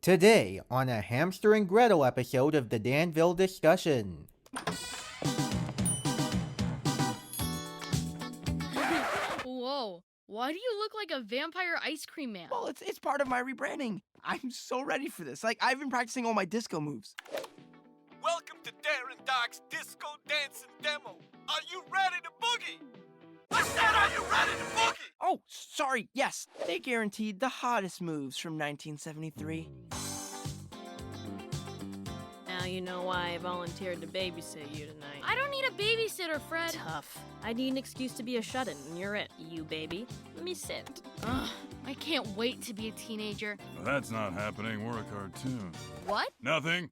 Today, on a Hamster and Gretel episode of the Danville discussion. Whoa, why do you look like a vampire ice cream man? Well, it's part of my rebranding. I'm so ready for this. I've been practicing all my disco moves. Welcome to Darren Doc's Disco Dancing Demo. Are you ready to boogie? I said, are you ready to boogie? Oh, sorry, yes. They guaranteed the hottest moves from 1973. Now you know why I volunteered to babysit you tonight. I don't need a babysitter, Fred. Tough. I need an excuse to be a shut-in, and you're it, you baby. Me sit. Ugh, I can't wait to be a teenager. Well, that's not happening. We're a cartoon. What? Nothing.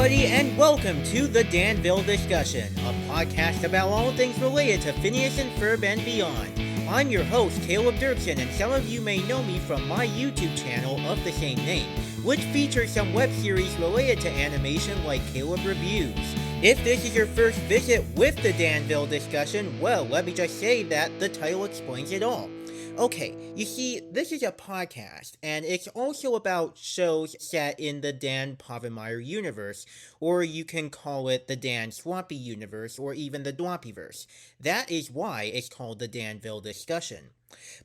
And welcome to the Danville Discussion, a podcast about all things related to Phineas and Ferb and beyond. I'm your host, Caleb Dirksen, and some of you may know me from my YouTube channel of the same name, which features some web series related to animation like Caleb Reviews. If this is your first visit with the Danville Discussion, well, let me just say that the title explains it all. Okay, you see, this is a podcast, and it's also about shows set in the Dan Povenmire universe, or you can call it the Dan Swampy universe, or even the Dwampyverse. That is why it's called the Danville Discussion.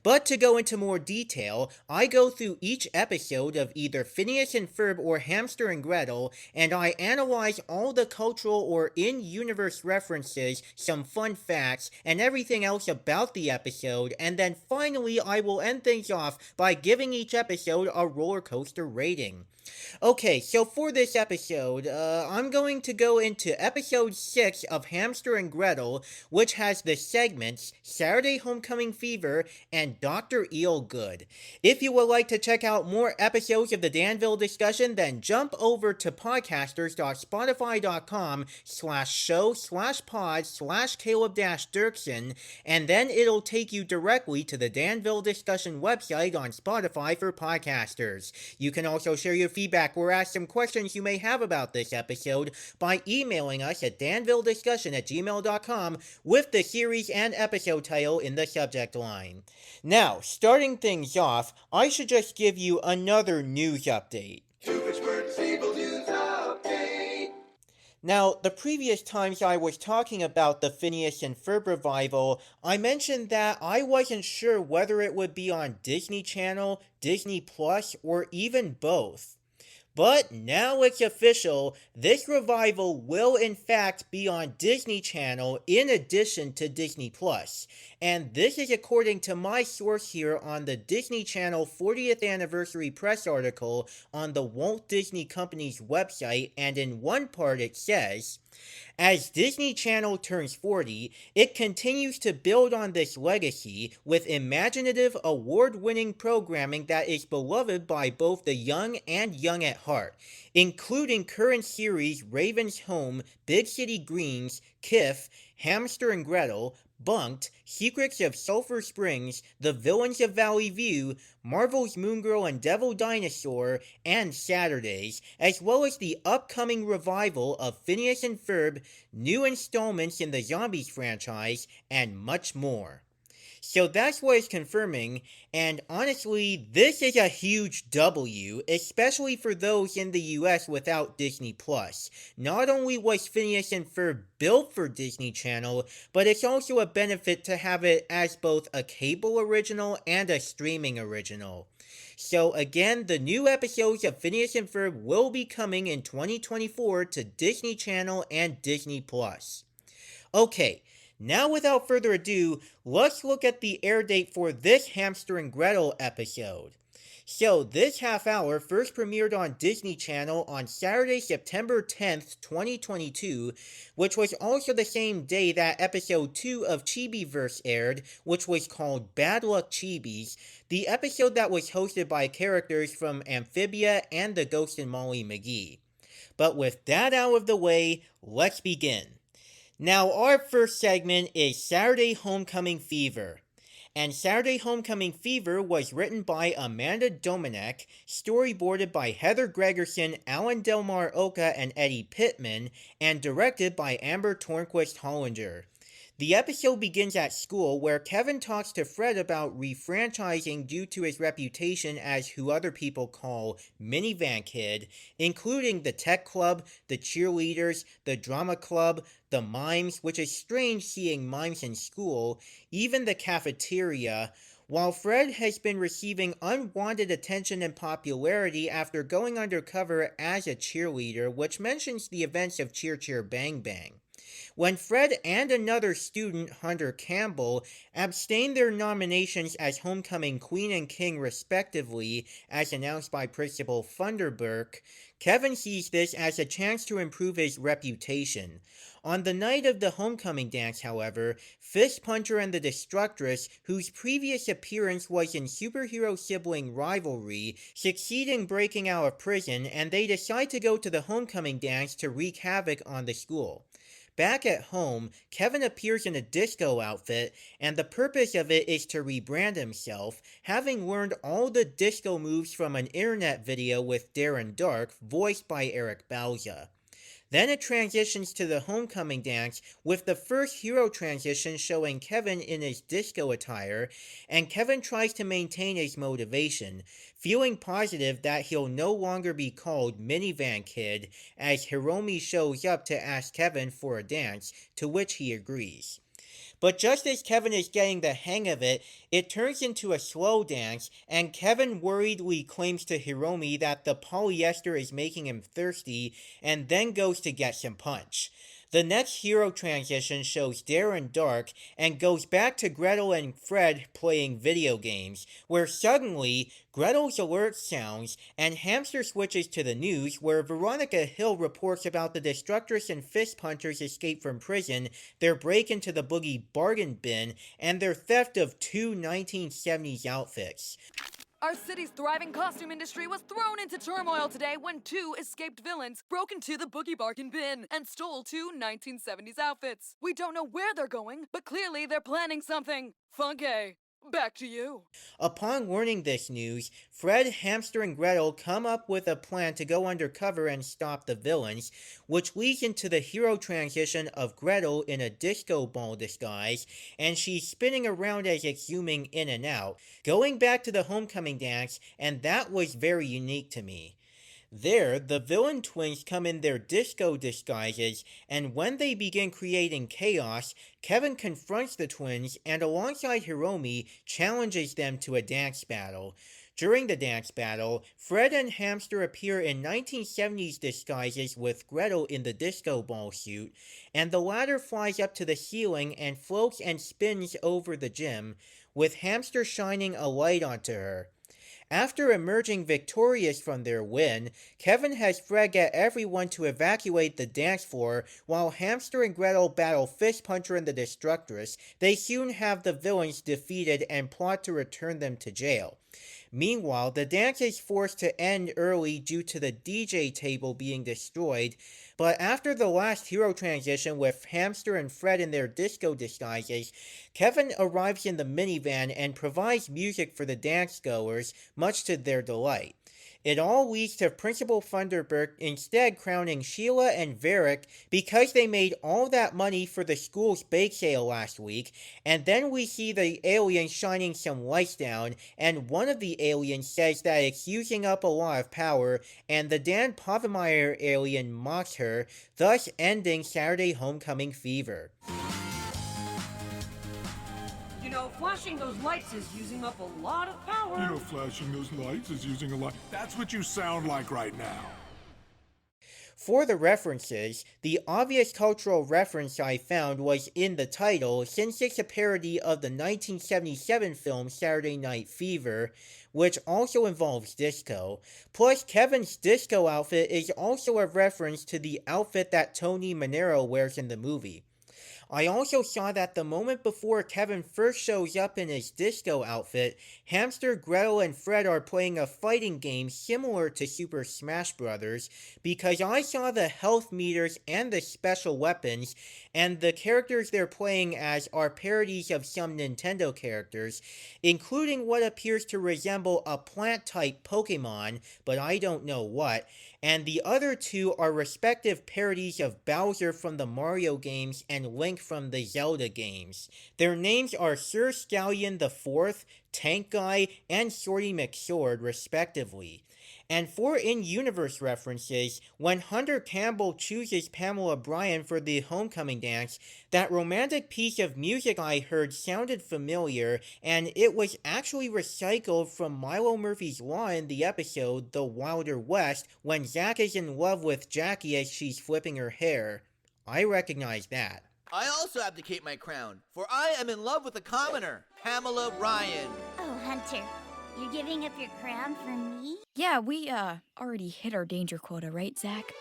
But to go into more detail, I go through each episode of either Phineas and Ferb or Hamster and Gretel, and I analyze all the cultural or in-universe references, some fun facts, and everything else about the episode, and then finally I will end things off by giving each episode a roller coaster rating. Okay, so for this episode, I'm going to go into episode 6 of Hamster and Gretel, which has the segments Saturday Homecoming Fever and Dr. Eelgood. If you would like to check out more episodes of the Danville Discussion, then jump over to podcasters.spotify.com/show/pod/Caleb-Dirksen, and then it'll take you directly to the Danville Discussion website on Spotify for podcasters. You can also share your feedback or ask some questions you may have about this episode by emailing us at danvillediscussion@gmail.com with the series and episode title in the subject line. Now, starting things off, I should just give you another news update. Now, the previous times I was talking about the Phineas and Ferb revival, I mentioned that I wasn't sure whether it would be on Disney Channel, Disney Plus, or even both. But now it's official, this revival will in fact be on Disney Channel in addition to Disney Plus. And this is according to my source here on the Disney Channel 40th Anniversary press article on the Walt Disney Company's website, and in one part it says, as Disney Channel turns 40, it continues to build on this legacy with imaginative, award-winning programming that is beloved by both the young and young at heart, including current series Raven's Home, Big City Greens, Kif, Hamster and Gretel, Bunked, Secrets of Sulphur Springs, The Villains of Valley View, Marvel's Moon Girl and Devil Dinosaur, and Saturdays, as well as the upcoming revival of Phineas and Ferb, new installments in the Zombies franchise, and much more. So that's what it's confirming, and honestly, this is a huge W, especially for those in the US without Disney Plus. Not only was Phineas and Ferb built for Disney Channel, but it's also a benefit to have it as both a cable original and a streaming original. So again, the new episodes of Phineas and Ferb will be coming in 2024 to Disney Channel and Disney Plus. Okay. Now, without further ado, let's look at the air date for this Hamster and Gretel episode. So, this half hour first premiered on Disney Channel on Saturday, September 10th, 2022, which was also the same day that episode 2 of Chibiverse aired, which was called Bad Luck Chibis, the episode that was hosted by characters from Amphibia and the Ghost and Molly McGee. But with that out of the way, let's begin. Now, our first segment is Saturday Homecoming Fever. And Saturday Homecoming Fever was written by Amanda Domenech, storyboarded by Heather Gregerson, Alan Delmar Oka, and Eddie Pittman, and directed by Amber Tornquist Hollinger. The episode begins at school, where Kevin talks to Fred about refranchising due to his reputation as who other people call Minivan Kid, including the tech club, the cheerleaders, the drama club, the mimes, which is strange seeing mimes in school, even the cafeteria, while Fred has been receiving unwanted attention and popularity after going undercover as a cheerleader, which mentions the events of Cheer Cheer Bang Bang. When Fred and another student, Hunter Campbell, abstained their nominations as Homecoming Queen and King respectively, as announced by Principal Funderburk, Kevin sees this as a chance to improve his reputation. On the night of the homecoming dance, however, FistPuncher and the Destructress, whose previous appearance was in superhero sibling rivalry, succeed in breaking out of prison, and they decide to go to the homecoming dance to wreak havoc on the school. Back at home, Kevin appears in a disco outfit, and the purpose of it is to rebrand himself, having learned all the disco moves from an internet video with Darren Dark, voiced by Eric Bauza. Then it transitions to the homecoming dance, with the first hero transition showing Kevin in his disco attire, and Kevin tries to maintain his motivation, feeling positive that he'll no longer be called Minivan Kid, as Hiromi shows up to ask Kevin for a dance, to which he agrees. But just as Kevin is getting the hang of it, it turns into a slow dance, and Kevin worriedly claims to Hiromi that the polyester is making him thirsty, and then goes to get some punch. The next hero transition shows Darren Dark, and goes back to Gretel and Fred playing video games, where suddenly Gretel's alert sounds, and Hamster switches to the news, where Veronica Hill reports about the Destructress and FistPuncher's escape from prison, their break into the Boogie bargain bin, and their theft of two 1970s outfits. Our city's thriving costume industry was thrown into turmoil today when two escaped villains broke into the Boogie Bargain bin and stole two 1970s outfits. We don't know where they're going, but clearly they're planning something funky. Back to you. Upon learning this news, Fred, Hamster, and Gretel come up with a plan to go undercover and stop the villains, which leads into the hero transition of Gretel in a disco ball disguise, and she's spinning around as it's zooming in and out, going back to the homecoming dance, and that was very unique to me. There, the villain twins come in their disco disguises, and when they begin creating chaos, Kevin confronts the twins and alongside Hiromi challenges them to a dance battle. During the dance battle, Fred and Hamster appear in 1970s disguises with Gretel in the disco ball suit, and the latter flies up to the ceiling and floats and spins over the gym, with Hamster shining a light onto her. After emerging victorious from their win, Kevin has Fred get everyone to evacuate the dance floor while Hamster and Gretel battle FistPuncher and the Destructress. They soon have the villains defeated and plot to return them to jail. Meanwhile, the dance is forced to end early due to the DJ table being destroyed, but after the last hero transition with Hamster and Fred in their disco disguises, Kevin arrives in the minivan and provides music for the dance goers, much to their delight. It all leads to Principal Funderburk instead crowning Sheila and Varric because they made all that money for the school's bake sale last week, and then we see the alien shining some lights down, and one of the aliens says that it's using up a lot of power, and the Dan Povenmire alien mocks her, thus ending Saturday Homecoming Fever. You know, flashing those lights is using up a lot of power. You know, flashing those lights is using a lot. That's what you sound like right now. For the references, the obvious cultural reference I found was in the title, since it's a parody of the 1977 film Saturday Night Fever, which also involves disco. Plus, Kevin's disco outfit is also a reference to the outfit that Tony Manero wears in the movie. I also saw that the moment before Kevin first shows up in his disco outfit, Hamster Gretel and Fred are playing a fighting game similar to Super Smash Bros. Because I saw the health meters and the special weapons, and the characters they're playing as are parodies of some Nintendo characters, including what appears to resemble a plant-type Pokemon, but I don't know what, and the other two are respective parodies of Bowser from the Mario games and Link from the Zelda games. Their names are Sir Scallion IV, Tank Guy, and Shorty McSword, respectively. And for in-universe references, when Hunter Campbell chooses Pamela Bryan for the homecoming dance, that romantic piece of music I heard sounded familiar, and it was actually recycled from Milo Murphy's Law in the episode The Wilder West, when Zack is in love with Jackie as she's flipping her hair. I recognize that. I also abdicate my crown, for I am in love with a commoner, Pamela Bryan. Oh, Hunter, you're giving up your crown for me? Yeah, we, already hit our danger quota, right, Zach?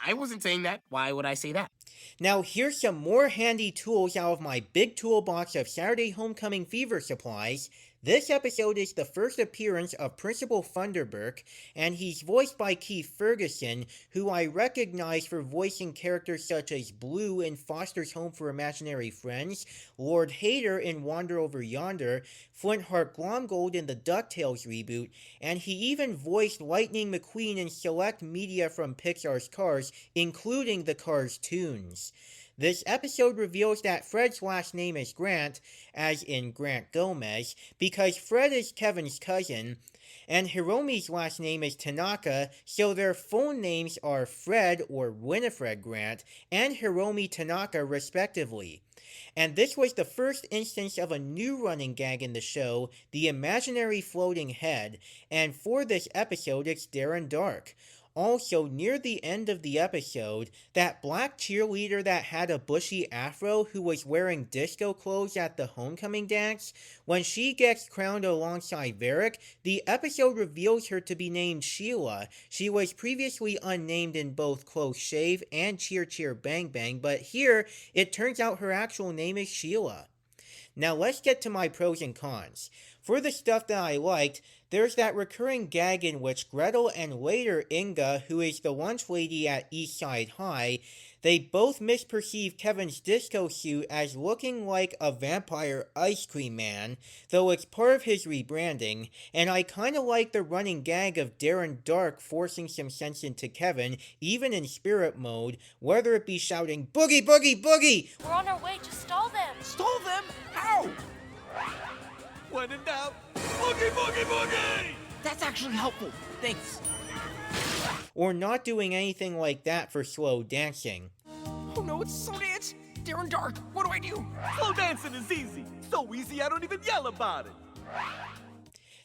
I wasn't saying that. Why would I say that? Now here's some more handy tools out of my big toolbox of Saturday Homecoming Fever supplies. This episode is the first appearance of Principal Thunderburk, and he's voiced by Keith Ferguson, who I recognize for voicing characters such as Blue in Foster's Home for Imaginary Friends, Lord Hater in Wander Over Yonder, Flintheart Glomgold in the DuckTales reboot, and he even voiced Lightning McQueen in select media from Pixar's Cars, including the Cars tunes. This episode reveals that Fred's last name is Grant, as in Grant Gomez, because Fred is Kevin's cousin, and Hiromi's last name is Tanaka, so their full names are Fred or Winifred Grant and Hiromi Tanaka respectively. And this was the first instance of a new running gag in the show, the imaginary floating head, and for this episode it's Darren Dark. Also, near the end of the episode, that black cheerleader that had a bushy afro who was wearing disco clothes at the homecoming dance, when she gets crowned alongside Varric, the episode reveals her to be named Sheila. She was previously unnamed in both Close Shave and Cheer Cheer Bang Bang, but here, it turns out her actual name is Sheila. Now let's get to my pros and cons. For the stuff that I liked, there's that recurring gag in which Gretel and later Inga, who is the lunch lady at Eastside High, they both misperceive Kevin's disco suit as looking like a vampire ice cream man, though it's part of his rebranding, and I kinda like the running gag of Darren Dark forcing some sense into Kevin, even in spirit mode, whether it be shouting, "Boogie, boogie, boogie!" We're on our way, just stall them! Stole them? How? When in doubt, boogie, boogie, boogie! That's actually helpful. Thanks. Or not doing anything like that for slow dancing. Oh no, it's slow dance! Darren Dark, what do I do? Slow dancing is easy. So easy I don't even yell about it.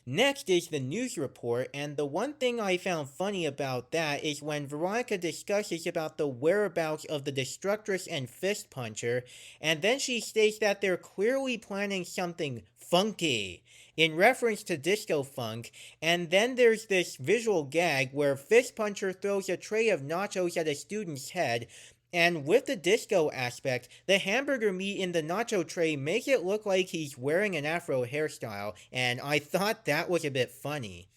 Next is the news report, and the one thing I found funny about that is when Veronica discusses about the whereabouts of the Destructress and FistPuncher, and then she states that they're clearly planning something funky, in reference to disco funk, and then there's this visual gag where FistPuncher throws a tray of nachos at a student's head, and with the disco aspect, the hamburger meat in the nacho tray makes it look like he's wearing an afro hairstyle, and I thought that was a bit funny.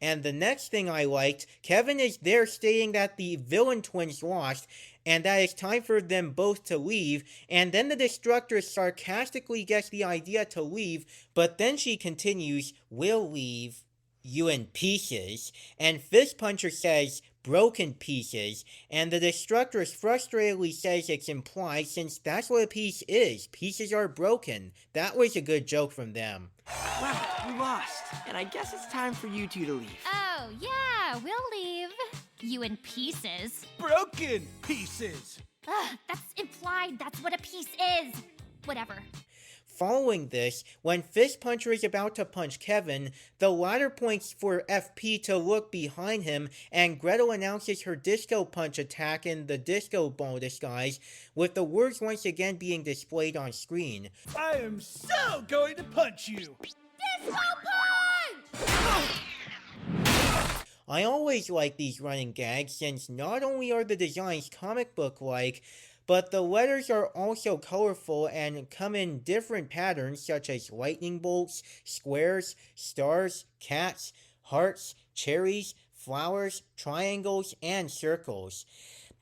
And the next thing I liked, Kevin is there stating that the villain twins lost, and that it's time for them both to leave, and then the Destructress sarcastically gets the idea to leave, but then she continues, "We'll leave you in pieces," and FistPuncher says, "broken pieces," and the Destructress frustratedly says it's implied since that's what a piece is. Pieces are broken. That was a good joke from them. Wow, we lost. And I guess it's time for you two to leave. Oh, yeah, we'll leave. You in pieces. Broken pieces. Ugh, that's implied. That's what a piece is. Whatever. Following this, when FistPuncher is about to punch Kevin, the latter points for FP to look behind him, and Gretel announces her disco punch attack in the disco ball disguise, with the words once again being displayed on screen. I am so going to punch you. Disco punch! I always like these running gags since not only are the designs comic book-like, but the letters are also colorful and come in different patterns such as lightning bolts, squares, stars, cats, hearts, cherries, flowers, triangles, and circles.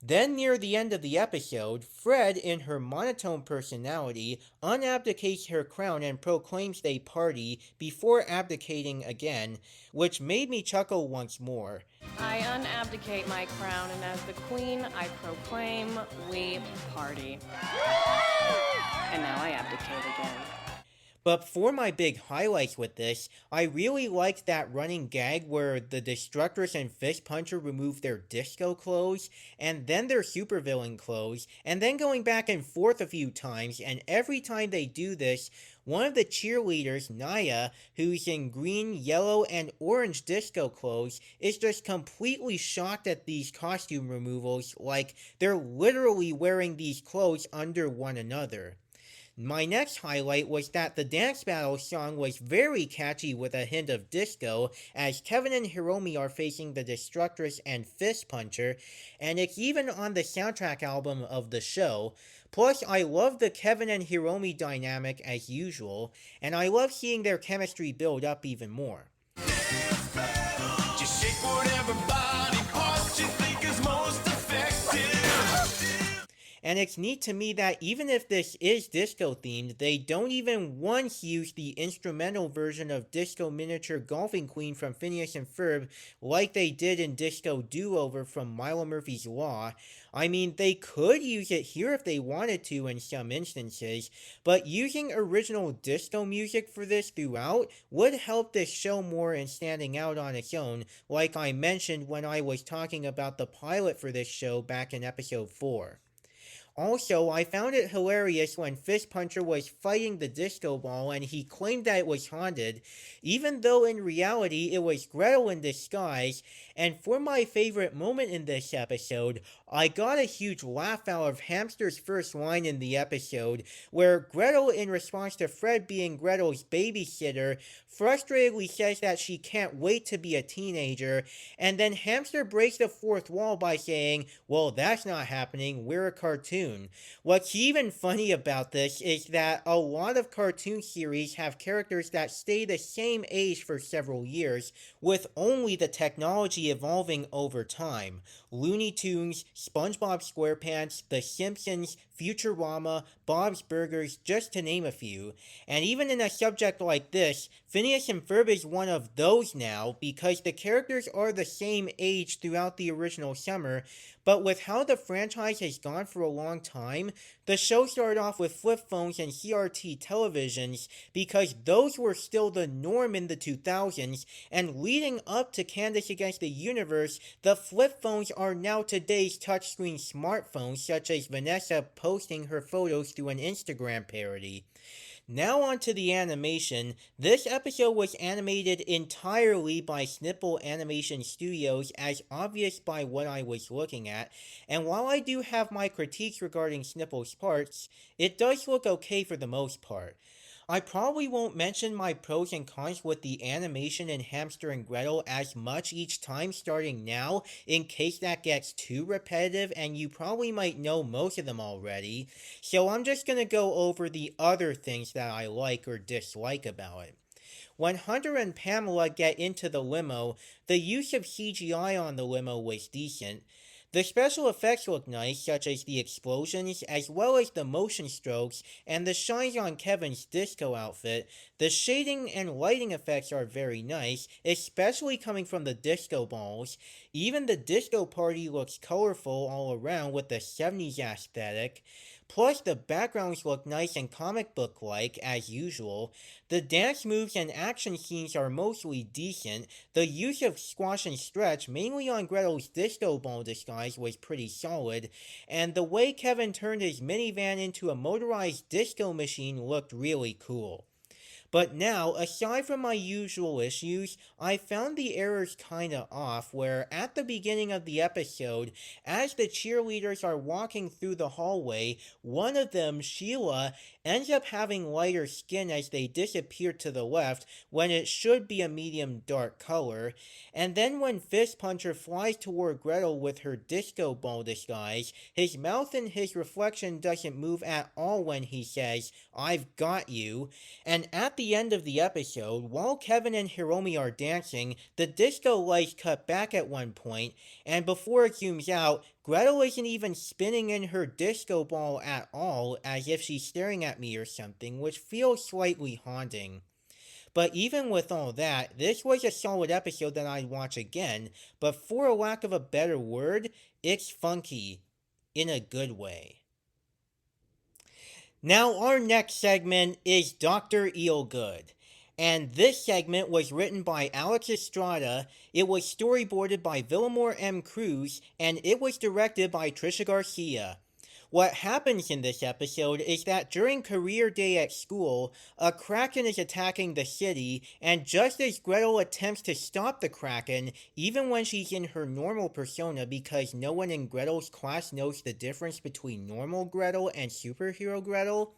Then, near the end of the episode, Fred, in her monotone personality, unabdicates her crown and proclaims they party before abdicating again, which made me chuckle once more. I unabdicate my crown, and as the queen, I proclaim we party. And now I abdicate again. But for my big highlights with this, I really liked that running gag where the Destructress and FistPuncher remove their disco clothes, and then their supervillain clothes, and then going back and forth a few times, and every time they do this, one of the cheerleaders, Naya, who's in green, yellow, and orange disco clothes, is just completely shocked at these costume removals, like they're literally wearing these clothes under one another. My next highlight was that the dance battle song was very catchy with a hint of disco, as Kevin and Hiromi are facing the Destructress and FistPuncher, and it's even on the soundtrack album of the show. Plus, I love the Kevin and Hiromi dynamic as usual, and I love seeing their chemistry build up even more. Just shake whatever body parts you think is most effective. And it's neat to me that even if this is disco themed, they don't even once use the instrumental version of Disco Miniature Golfing Queen from Phineas and Ferb like they did in Disco Do-Over from Milo Murphy's Law. I mean, they could use it here if they wanted to in some instances, but using original disco music for this throughout would help this show more in standing out on its own, like I mentioned when I was talking about the pilot for this show back in episode 4. Also, I found it hilarious when FistPuncher was fighting the disco ball and he claimed that it was haunted, even though in reality it was Gretel in disguise, and for my favorite moment in this episode, I got a huge laugh out of Hamster's first line in the episode, where Gretel, in response to Fred being Gretel's babysitter, frustratedly says that she can't wait to be a teenager, and then Hamster breaks the fourth wall by saying, "Well, that's not happening, we're a cartoon." What's even funny about this is that a lot of cartoon series have characters that stay the same age for several years, with only the technology evolving over time. Looney Tunes, SpongeBob SquarePants, The Simpsons, Futurama, Bob's Burgers, just to name a few. And even in a subject like this, Phineas and Ferb is one of those now, because the characters are the same age throughout the original summer, but with how the franchise has gone for a long time, the show started off with flip phones and CRT televisions because those were still the norm in the 2000s, and leading up to Candace Against the Universe, the flip phones are now today's touchscreen smartphones, such as Vanessa posting her photos through an Instagram parody. Now on to the animation. This episode was animated entirely by Snipple Animation Studios, as obvious by what I was looking at, and while I do have my critiques regarding Snipple's parts, it does look okay for the most part. I probably won't mention my pros and cons with the animation in Hamster and Gretel as much each time starting now, in case that gets too repetitive and you probably might know most of them already, so I'm just gonna go over the other things that I like or dislike about it. When Hunter and Pamela get into the limo, the use of CGI on the limo was decent. The special effects look nice, such as the explosions, as well as the motion strokes, and the shines on Kevin's disco outfit. The shading and lighting effects are very nice, especially coming from the disco balls. Even the disco party looks colorful all around with the 70s aesthetic. Plus, the backgrounds look nice and comic book-like, as usual. The dance moves and action scenes are mostly decent. The use of squash and stretch, mainly on Gretel's disco ball disguise, was pretty solid. And the way Kevin turned his minivan into a motorized disco machine looked really cool. But now, aside from my usual issues, I found the errors kinda off, where at the beginning of the episode, as the cheerleaders are walking through the hallway, one of them, Sheila, ends up having lighter skin as they disappear to the left when it should be a medium dark color, and then when FistPuncher flies toward Gretel with her disco ball disguise, his mouth and his reflection doesn't move at all when he says, "I've got you," and at the end of the episode, while Kevin and Hiromi are dancing, the disco lights cut back at one point, and before it zooms out, Gretel isn't even spinning in her disco ball at all, as if she's staring at me or something, which feels slightly haunting. But even with all that, this was a solid episode that I'd watch again, but for a lack of a better word, it's funky. In a good way. Now our next segment is Dr. Eelgood. And this segment was written by Alex Estrada, it was storyboarded by Villamor M. Cruz, and it was directed by Trisha Garcia. What happens in this episode is that during career day at school, a Kraken is attacking the city, and just as Gretel attempts to stop the Kraken, even when she's in her normal persona because no one in Gretel's class knows the difference between normal Gretel and superhero Gretel,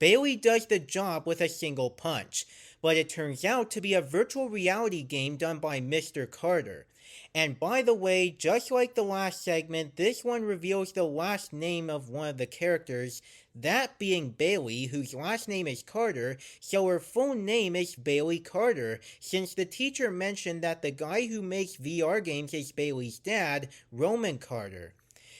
Bailey does the job with a single punch, but it turns out to be a virtual reality game done by Mr. Carter. And by the way, just like the last segment, this one reveals the last name of one of the characters, that being Bailey, whose last name is Carter, so her full name is Bailey Carter, since the teacher mentioned that the guy who makes VR games is Bailey's dad, Roman Carter.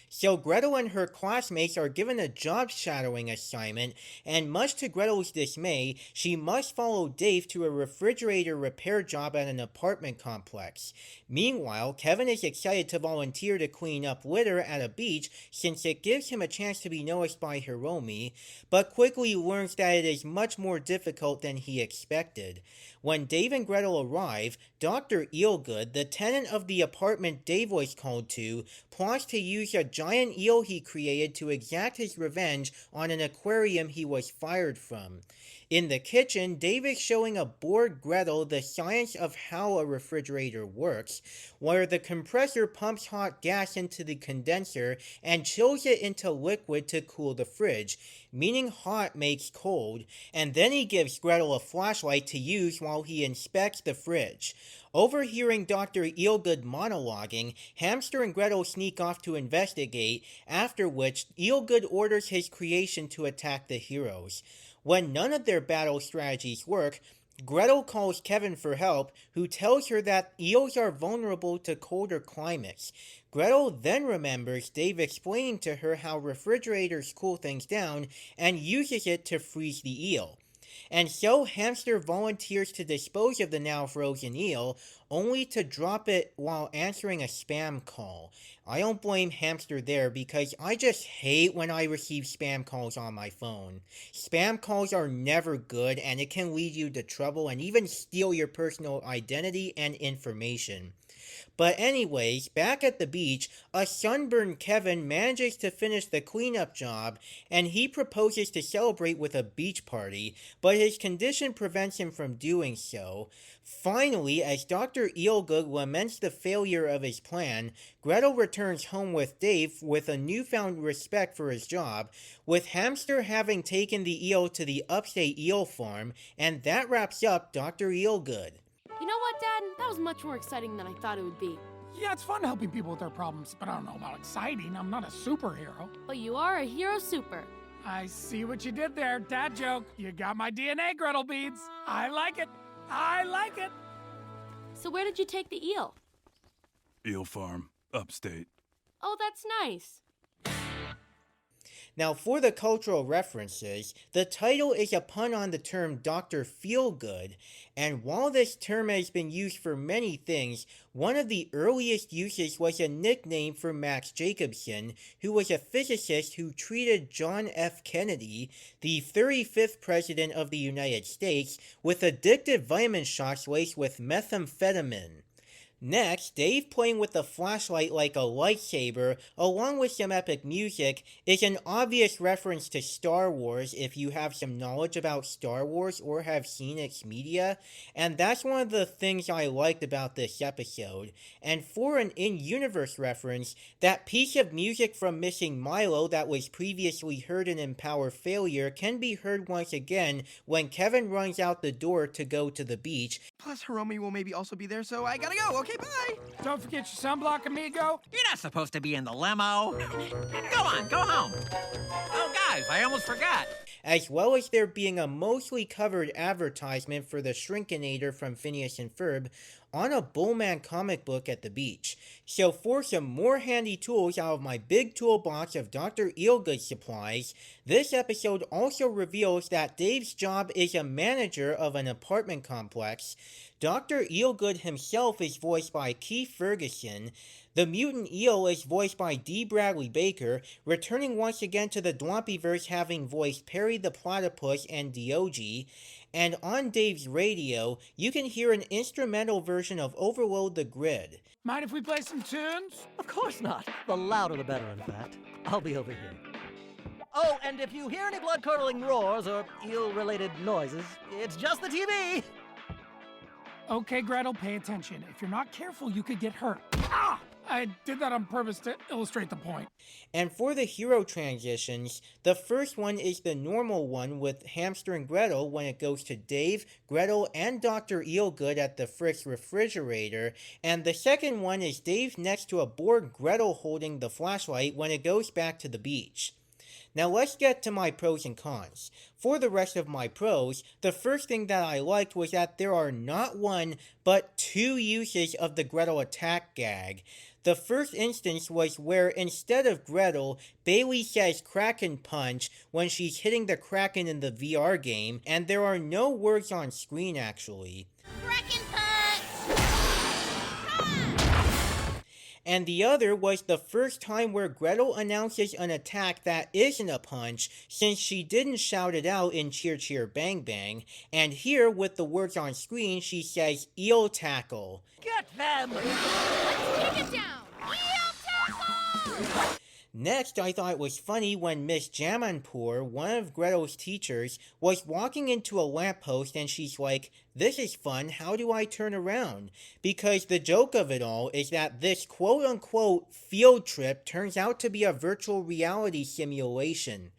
So Gretel and her classmates are given a job shadowing assignment, and much to Gretel's dismay, she must follow Dave to a refrigerator repair job at an apartment complex. Meanwhile, Kevin is excited to volunteer to clean up litter at a beach since it gives him a chance to be noticed by Hiromi, but quickly learns that it is much more difficult than he expected. When Dave and Gretel arrive, Dr. Eelgood, the tenant of the apartment Dave was called to, plots to use a giant eel he created to exact his revenge on an aquarium he was fired from. In the kitchen, Dave is showing a bored Gretel the science of how a refrigerator works, where the compressor pumps hot gas into the condenser and chills it into liquid to cool the fridge, meaning hot makes cold, and then he gives Gretel a flashlight to use while he inspects the fridge. Overhearing Dr. Eelgood monologuing, Hamster and Gretel sneak off to investigate, after which Eelgood orders his creation to attack the heroes. When none of their battle strategies work, Gretel calls Kevin for help, who tells her that eels are vulnerable to colder climates. Gretel then remembers Dave explaining to her how refrigerators cool things down and uses it to freeze the eel. And so Hamster volunteers to dispose of the now frozen eel, only to drop it while answering a spam call. I don't blame Hamster there because I just hate when I receive spam calls on my phone. Spam calls are never good and it can lead you to trouble and even steal your personal identity and information. But anyways, back at the beach, a sunburned Kevin manages to finish the cleanup job, and he proposes to celebrate with a beach party, but his condition prevents him from doing so. Finally, as Dr. Eelgood laments the failure of his plan, Gretel returns home with Dave with a newfound respect for his job, with Hamster having taken the eel to the upstate eel farm, and that wraps up Dr. Eelgood. You know what, Dad? That was much more exciting than I thought it would be. Yeah, it's fun helping people with their problems, but I don't know about exciting. I'm not a superhero. But you are a hero super. I see what you did there, dad joke. You got my DNA, Gretel beads. I like it. I like it. So where did you take the eel? Eel farm, upstate. Oh, that's nice. Now, for the cultural references, the title is a pun on the term Dr. Feelgood, and while this term has been used for many things, one of the earliest uses was a nickname for Max Jacobson, who was a physicist who treated John F. Kennedy, the 35th President of the United States, with addictive vitamin shots laced with methamphetamine. Next, Dave playing with the flashlight like a lightsaber, along with some epic music, is an obvious reference to Star Wars if you have some knowledge about Star Wars or have seen its media, and that's one of the things I liked about this episode. And for an in-universe reference, that piece of music from Missing Milo that was previously heard in Empower Failure can be heard once again when Kevin runs out the door to go to the beach. Plus, Hiromi will maybe also be there, so I gotta go. Okay, bye! Don't forget your sunblock, amigo. You're not supposed to be in the limo. Go on, go home. Oh, guys, I almost forgot. As well as there being a mostly covered advertisement for the Shrinkinator from Phineas and Ferb on a Bullman comic book at the beach. So for some more handy tools out of my big toolbox of Dr. Eelgood supplies, this episode also reveals that Dave's job is a manager of an apartment complex. Dr. Eelgood himself is voiced by Keith Ferguson. The mutant eel is voiced by D. Bradley Baker, returning once again to the Dwampyverse having voiced Perry the Platypus and Diogi. And on Dave's radio, you can hear an instrumental version of Overload the Grid. Mind if we play some tunes? Of course not. The louder the better, in fact. I'll be over here. Oh, and if you hear any blood-curdling roars or eel-related noises, it's just the TV! Okay, Gretel, pay attention. If you're not careful, you could get hurt. Ah! I did that on purpose to illustrate the point. And for the hero transitions, the first one is the normal one with Hamster and Gretel when it goes to Dave, Gretel, and Dr. Eelgood at the Frick's refrigerator, and the second one is Dave next to a bored Gretel holding the flashlight when it goes back to the beach. Now let's get to my pros and cons. For the rest of my pros, the first thing that I liked was that there are not one, but two uses of the Gretel attack gag. The first instance was where instead of Gretel, Bailey says Kraken Punch when she's hitting the Kraken in the VR game, and there are no words on screen actually. Kraken Punch! And the other was the first time where Gretel announces an attack that isn't a punch, since she didn't shout it out in Cheer Cheer Bang Bang, and here with the words on screen she says Eel Tackle. Get them! Let's take it down! Eel Tackle! Next, I thought it was funny when Miss Jamanpour, one of Gretel's teachers, was walking into a lamppost and she's like, "This is fun, how do I turn around?" Because the joke of it all is that this quote-unquote field trip turns out to be a virtual reality simulation.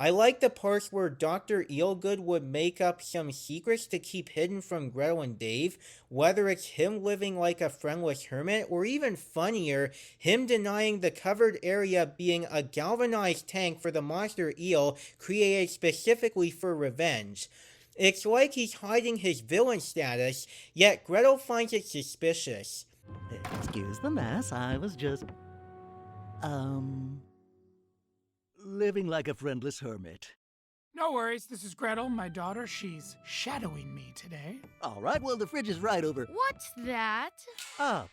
I like the parts where Dr. Eelgood would make up some secrets to keep hidden from Gretel and Dave, whether it's him living like a friendless hermit, or even funnier, him denying the covered area being a galvanized tank for the monster eel created specifically for revenge. It's like he's hiding his villain status, yet Gretel finds it suspicious. Excuse the mess, I was just... living like a friendless hermit. No worries, this is Gretel, my daughter. She's shadowing me today. All right, well, the fridge is right over... What's that?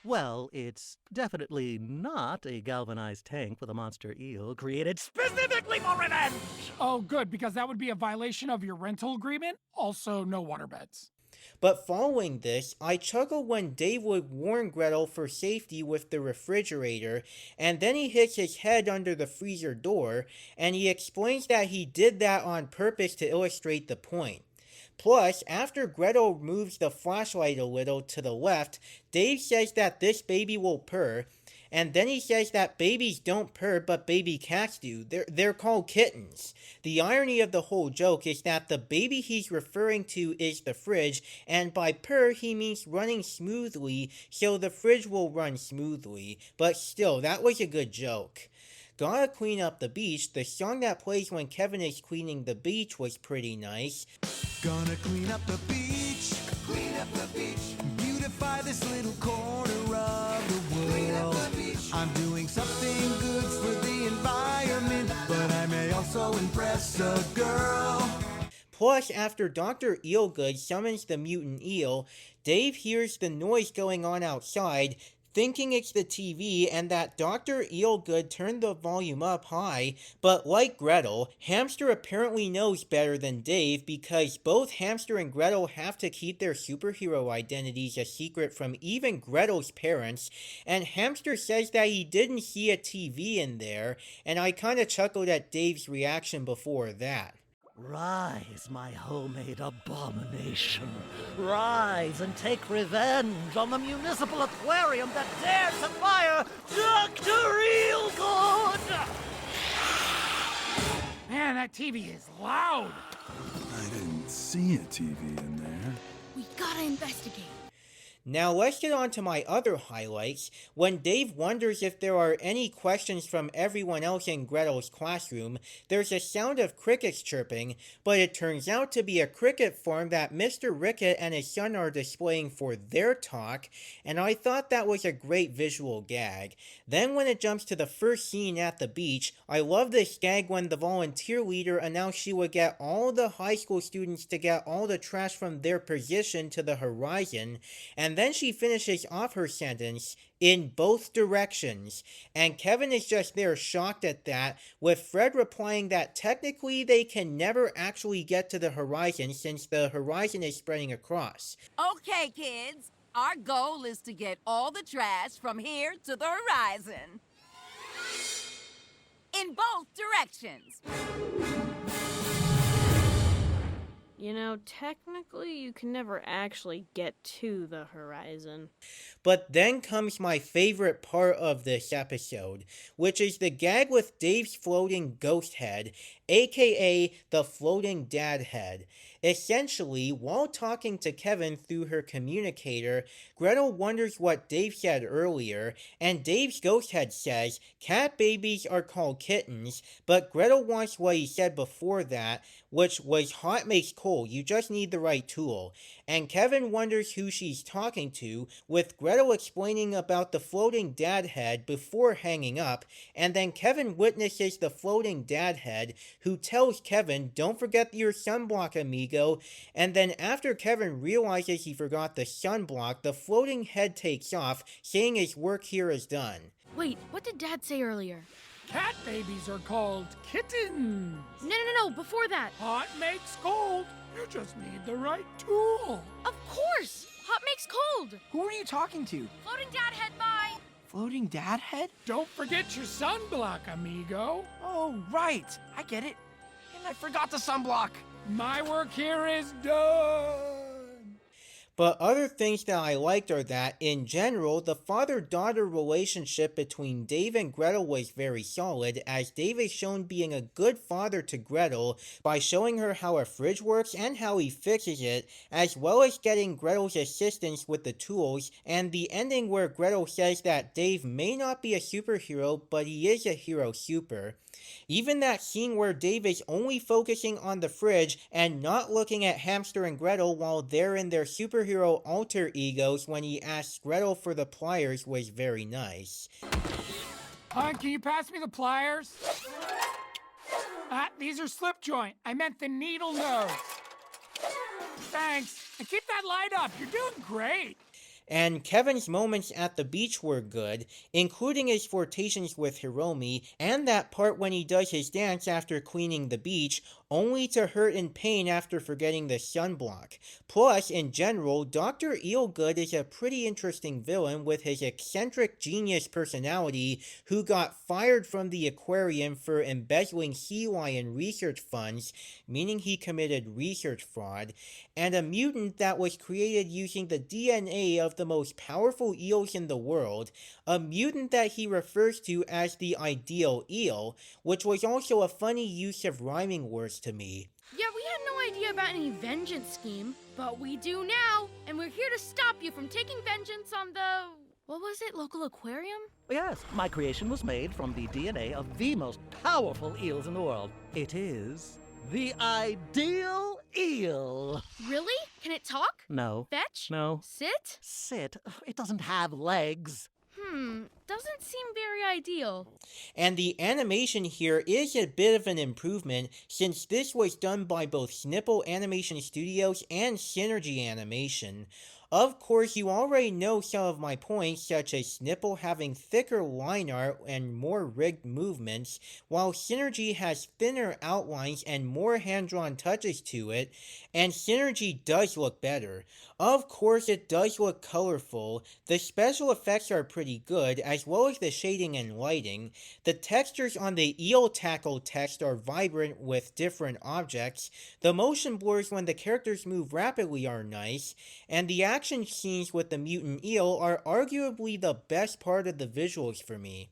Well, it's definitely not a galvanized tank with a monster eel created specifically for revenge! Oh, good, because that would be a violation of your rental agreement. Also, no waterbeds. But following this, I chuckle when Dave would warn Gretel for safety with the refrigerator, and then he hits his head under the freezer door, and he explains that he did that on purpose to illustrate the point. Plus, after Gretel moves the flashlight a little to the left, Dave says that this baby will purr, and then he says that babies don't purr, but baby cats do. They're called kittens. The irony of the whole joke is that the baby he's referring to is the fridge, and by purr he means running smoothly, so the fridge will run smoothly. But still, that was a good joke. Gotta Clean Up the Beach, the song that plays when Kevin is cleaning the beach, was pretty nice. Gonna clean up the beach, clean up the beach, beautify this little corner of the world. Clean up the beach. I'm doing something good for the environment, but I may also impress a girl. Plus, after Dr. Eelgood summons the mutant eel, Dave hears the noise going on outside, thinking it's the TV and that Dr. Eelgood turned the volume up high, but like Gretel, Hamster apparently knows better than Dave because both Hamster and Gretel have to keep their superhero identities a secret from even Gretel's parents, and Hamster says that he didn't see a TV in there, and I kinda chuckled at Dave's reaction before that. Rise, my homemade abomination. Rise and take revenge on the municipal aquarium that dared to fire Dr. Eelgood! Man, that TV is loud. I didn't see a TV in there. We gotta investigate. Now let's get on to my other highlights, when Dave wonders if there are any questions from everyone else in Gretel's classroom. There's a sound of crickets chirping, but it turns out to be a cricket farm that Mr. Ricket and his son are displaying for their talk, and I thought that was a great visual gag. Then when it jumps to the first scene at the beach, I love this gag when the volunteer leader announced she would get all the high school students to get all the trash from their position to the horizon, and then she finishes off her sentence, in both directions, and Kevin is just there shocked at that, with Fred replying that technically they can never actually get to the horizon since the horizon is spreading across. Okay, kids, our goal is to get all the trash from here to the horizon. In both directions. You know, technically you can never actually get to the horizon. But then comes my favorite part of this episode, which is the gag with Dave's floating ghost head, aka the floating dad head. Essentially, while talking to Kevin through her communicator, Gretel wonders what Dave said earlier, and Dave's ghost head says cat babies are called kittens, but Gretel wants what he said before that, which was hot makes cold, you just need the right tool. And Kevin wonders who she's talking to, with Gretel explaining about the floating dad head before hanging up, and then Kevin witnesses the floating dad head, who tells Kevin, don't forget your sunblock, amigo, and then after Kevin realizes he forgot the sunblock, the floating head takes off, saying his work here is done. Wait, what did Dad say earlier? Cat babies are called kittens. No, before that. Hot makes cold. You just need the right tool. Of course! Hot makes cold! Who are you talking to? Floating dad head, bye! Floating dad head? Don't forget your sunblock, amigo. Oh, right. I get it. And I forgot the sunblock. My work here is done. But other things that I liked are that, in general, the father-daughter relationship between Dave and Gretel was very solid, as Dave is shown being a good father to Gretel by showing her how a fridge works and how he fixes it, as well as getting Gretel's assistance with the tools, and the ending where Gretel says that Dave may not be a superhero, but he is a hero super. Even that scene where Dave is only focusing on the fridge and not looking at Hamster and Gretel while they're in their superhero alter egos when he asks Gretel for the pliers was very nice. Hon, can you pass me the pliers? These are slip joint. I meant the needle nose. Thanks. And keep that light up. You're doing great. And Kevin's moments at the beach were good, including his flirtations with Hiromi, and that part when he does his dance after cleaning the beach, only to hurt in pain after forgetting the sunblock. Plus, in general, Dr. Eelgood is a pretty interesting villain with his eccentric genius personality who got fired from the aquarium for embezzling sea lion research funds, meaning he committed research fraud, and a mutant that was created using the DNA of the most powerful eels in the world, a mutant that he refers to as the ideal eel, which was also a funny use of rhyming words to me. Yeah, we had no idea about any vengeance scheme, but we do now, and we're here to stop you from taking vengeance on the... what was it, local aquarium? Yes, my creation was made from the DNA of the most powerful eels in the world. It is the ideal eel. Really? Can it talk? No. Fetch? No. Sit? Sit? It doesn't have legs. doesn't seem very ideal. And the animation here is a bit of an improvement since this was done by both Snipple Animation Studios and Synergy Animation. Of course, you already know some of my points, such as Snipple having thicker line art and more rigged movements, while Synergy has thinner outlines and more hand-drawn touches to it, and Synergy does look better. Of course, it does look colorful. The special effects are pretty good, as well as the shading and lighting. The textures on the eel tackle text are vibrant with different objects. The motion blurs when the characters move rapidly are nice, and the action scenes with the mutant eel are arguably the best part of the visuals for me.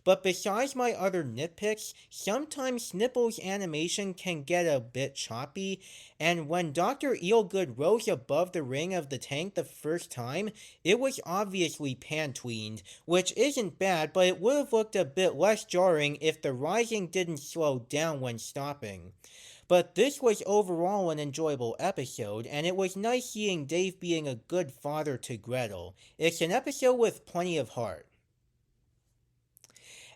But besides my other nitpicks, sometimes Snipple's animation can get a bit choppy, and when Dr. Eelgood rose above the ring of the tank the first time, it was obviously pan-tweened, which isn't bad, but it would have looked a bit less jarring if the rising didn't slow down when stopping. But this was overall an enjoyable episode, and it was nice seeing Dave being a good father to Gretel. It's an episode with plenty of heart.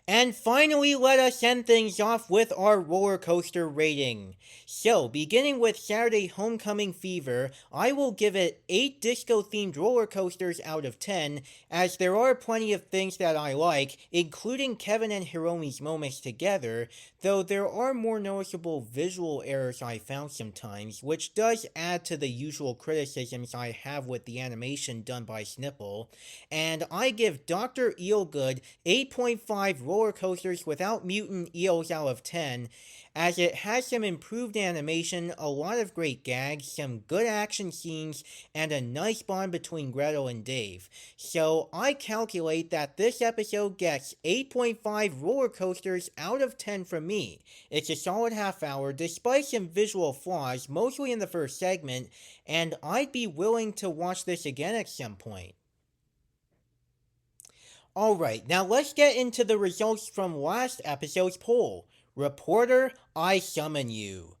And finally, let us end things off with our roller coaster rating. So, beginning with Saturday Homecoming Fever, I will give it 8 disco-themed roller coasters out of 10, as there are plenty of things that I like, including Kevin and Hiromi's moments together, though there are more noticeable visual errors I found sometimes, which does add to the usual criticisms I have with the animation done by Snipple, and I give Dr. Eelgood 8.5 roller coasters without mutant eels out of 10, as it has some improved animation, a lot of great gags, some good action scenes, and a nice bond between Gretel and Dave. So I calculate that this episode gets 8.5 roller coasters out of 10 from me. It's a solid half hour, despite some visual flaws, mostly in the first segment, and I'd be willing to watch this again at some point. Alright, now let's get into the results from last episode's poll. Reporter, I summon you.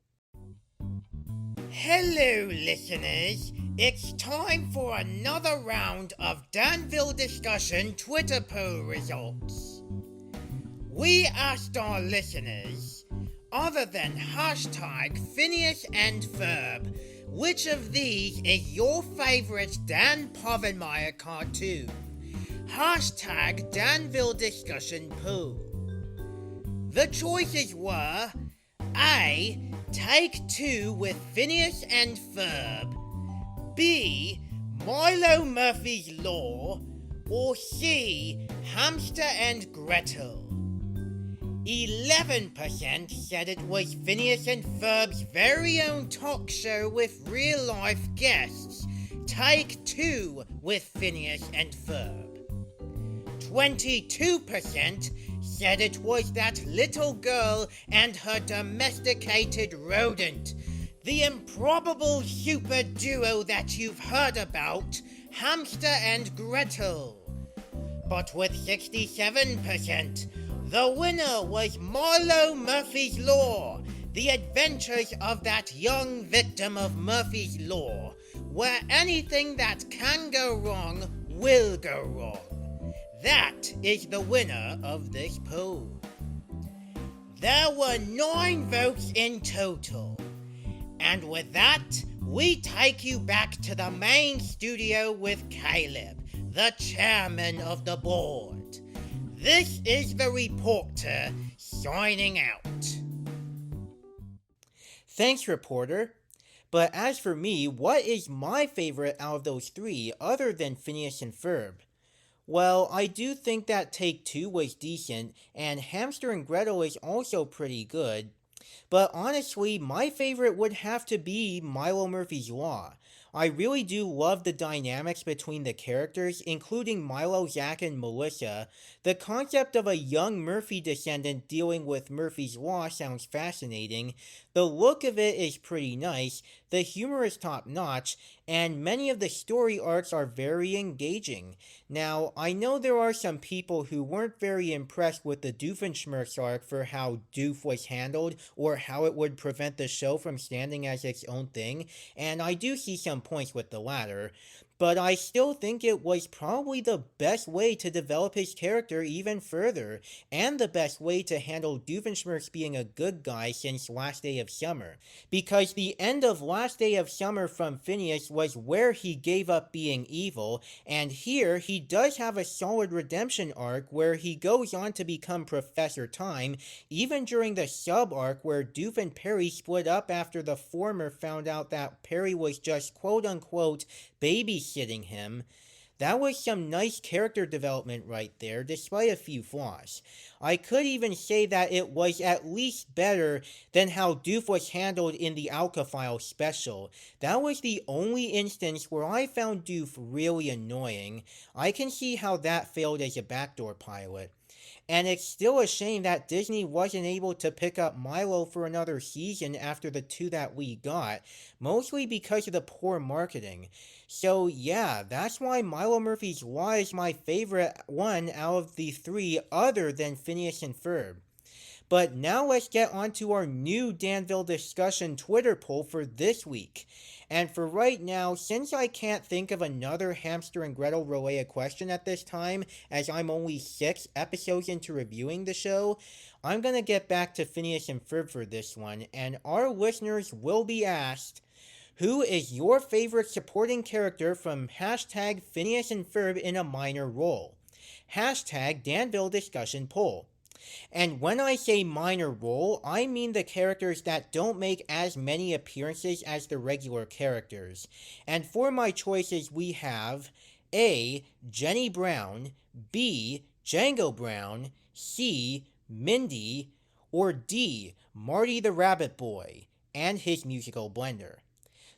Hello, listeners. It's time for another round of Danville discussion Twitter poll results. We asked our listeners, other than hashtag Phineas and Ferb, which of these is your favorite Dan Povenmire cartoon? Hashtag Danville discussion poll. The choices were A. Take Two with Phineas and Ferb, B. Milo Murphy's Law, or C. Hamster and Gretel. 11% said it was Phineas and Ferb's very own talk show with real-life guests, Take Two with Phineas and Ferb. 22% said it was that little girl and her domesticated rodent, the improbable super duo that you've heard about, Hamster and Gretel. But with 67%, the winner was Milo Murphy's Law, the adventures of that young victim of Murphy's Law, where anything that can go wrong will go wrong. That is the winner of this poll. There were 9 votes in total. And with that, we take you back to the main studio with Caleb, the chairman of the board. This is the reporter signing out. Thanks, reporter. But as for me, what is my favorite out of those 3 other than Phineas and Ferb? Well, I do think that Take Two was decent, and Hamster and Gretel is also pretty good. But honestly, my favorite would have to be Milo Murphy's Law. I really do love the dynamics between the characters, including Milo, Zach, and Melissa. The concept of a young Murphy descendant dealing with Murphy's Law sounds fascinating. The look of it is pretty nice, the humor is top-notch, and many of the story arcs are very engaging. Now, I know there are some people who weren't very impressed with the Doofenshmirtz arc for how Doof was handled, or how it would prevent the show from standing as its own thing, and I do see some points with the latter. but I still think it was probably the best way to develop his character even further, and the best way to handle Doofenshmirtz being a good guy since Last Day of Summer. Because the end of Last Day of Summer from Phineas was where he gave up being evil, and here he does have a solid redemption arc where he goes on to become Professor Time, even during the sub-arc where Doof and Perry split up after the former found out that Perry was just quote-unquote babysitting him. That was some nice character development right there, despite a few flaws. I could even say that it was at least better than how Doof was handled in the Alka-File special. That was the only instance where I found Doof really annoying. I can see how that failed as a backdoor pilot. And it's still a shame that Disney wasn't able to pick up Milo for another season after the 2 that we got, mostly because of the poor marketing. So yeah, that's why Milo Murphy's Law is my favorite one out of the 3 other than Phineas and Ferb. But now let's get on to our new Danville discussion Twitter poll for this week. And for right now, since I can't think of another Hamster and Gretel related question at this time, as I'm only 6 episodes into reviewing the show, I'm gonna get back to Phineas and Ferb for this one, and our listeners will be asked, who is your favorite supporting character from hashtag Phineas and Ferb in a minor role? Hashtag Danville discussion poll. And when I say minor role, I mean the characters that don't make as many appearances as the regular characters. And for my choices we have A. Jenny Brown, B. Django Brown, C. Mindy, or D. Marty the Rabbit Boy and his musical blender.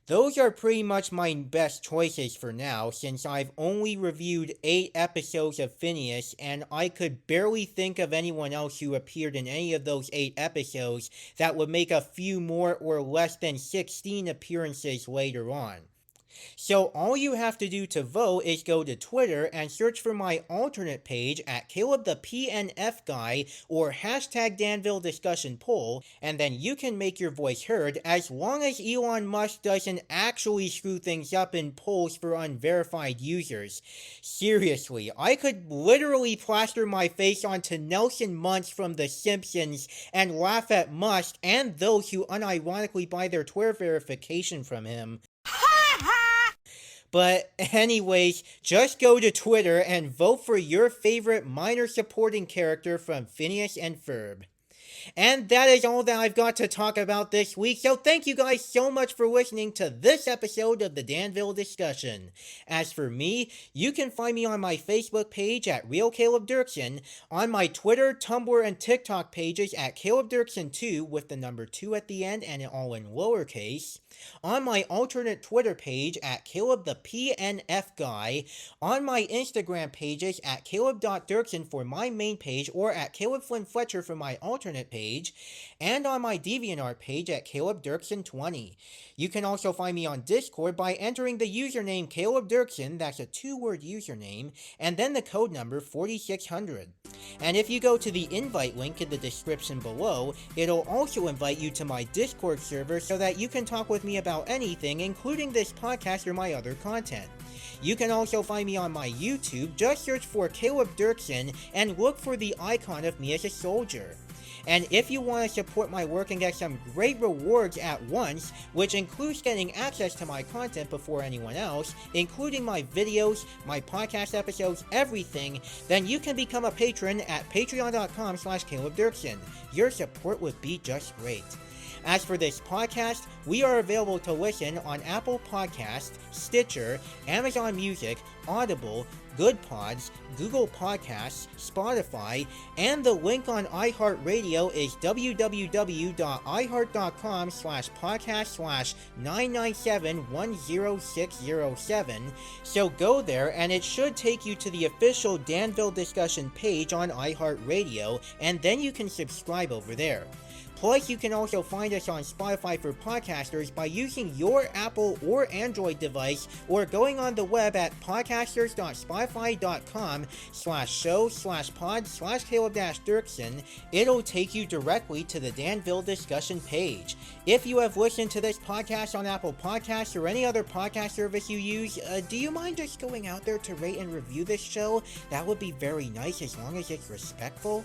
Those are pretty much my best choices for now, since I've only reviewed 8 episodes of Phineas, and I could barely think of anyone else who appeared in any of those 8 episodes that would make a few more or less than 16 appearances later on. So all you have to do to vote is go to Twitter and search for my alternate page at Caleb the PNF Guy or hashtag Danville Discussion Poll, and then you can make your voice heard as long as Elon Musk doesn't actually screw things up in polls for unverified users. Seriously, I could literally plaster my face onto Nelson Muntz from The Simpsons and laugh at Musk and those who unironically buy their Twitter verification from him. But anyways, just go to Twitter and vote for your favorite minor supporting character from Phineas and Ferb. And that is all that I've got to talk about this week, so thank you guys so much for listening to this episode of the Danville Discussion. As for me, you can find me on my Facebook page at Real Caleb Dirksen, on my Twitter, Tumblr, and TikTok pages at Caleb Dirksen2 with the number 2 at the end and it all in lowercase, on my alternate Twitter page at Caleb the PNF Guy, on my Instagram pages at Caleb.Dirksen for my main page or at Caleb Flynn Fletcher for my alternate page, and on my DeviantArt page at Caleb Dirksen20. You can also find me on Discord by entering the username Caleb Dirksen, that's a 2-word username, and then the code number 4600. And if you go to the invite link in the description below, it'll also invite you to my Discord server so that you can talk with me about anything, including this podcast or my other content. You can also find me on my YouTube, just search for Caleb Dirksen and look for the icon of me as a soldier. And if you want to support my work and get some great rewards at once, which includes getting access to my content before anyone else, including my videos, my podcast episodes, everything, then you can become a patron at patreon.com/Caleb Dirksen. Your support would be just great. As for this podcast, we are available to listen on Apple Podcasts, Stitcher, Amazon Music, Audible, Good Pods, Google Podcasts, Spotify, and the link on iHeartRadio is www.iheart.com/podcast/997-10607. So go there and it should take you to the official Danville discussion page on iHeartRadio, and then you can subscribe over there. Plus, you can also find us on Spotify for podcasters by using your Apple or Android device or going on the web at podcasters.spotify.com/show/pod/Caleb-Dirksen. It'll take you directly to the Danville discussion page. If you have listened to this podcast on Apple Podcasts or any other podcast service you use, do you mind just going out there to rate and review this show? That would be very nice as long as it's respectful.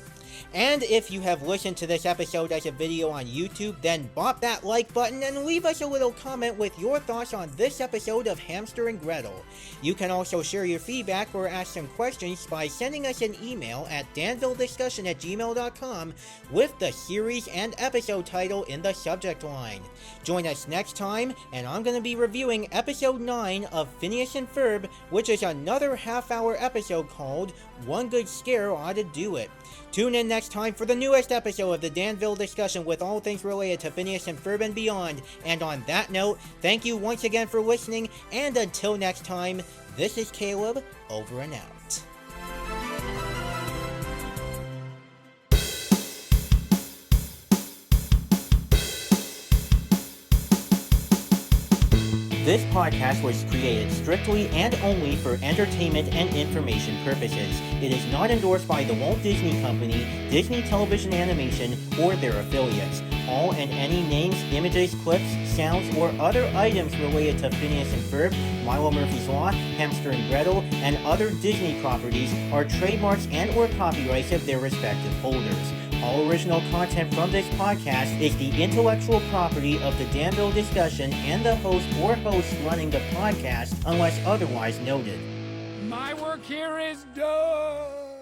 And if you have listened to this episode as a video on YouTube, then bop that like button and leave us a little comment with your thoughts on this episode of Hamster and Gretel. You can also share your feedback or ask some questions by sending us an email at danvillediscussion@gmail.com with the series and episode title in the subject line. Join us next time, and I'm going to be reviewing episode 9 of Phineas and Ferb, which is another half-hour episode called One Good Scare Ought to Do It. Tune in next time for the newest episode of the Danville discussion with all things related to Phineas and Ferb and beyond. And on that note, thank you once again for listening, and until next time, this is Caleb, over and out. This podcast was created strictly and only for entertainment and information purposes. It is not endorsed by the Walt Disney Company, Disney Television Animation, or their affiliates. All and any names, images, clips, sounds, or other items related to Phineas and Ferb, Milo Murphy's Law, Hamster and Gretel, and other Disney properties are trademarks and or copyrights of their respective holders. All original content from this podcast is the intellectual property of the Danville discussion and the host or hosts running the podcast, unless otherwise noted. My work here is done.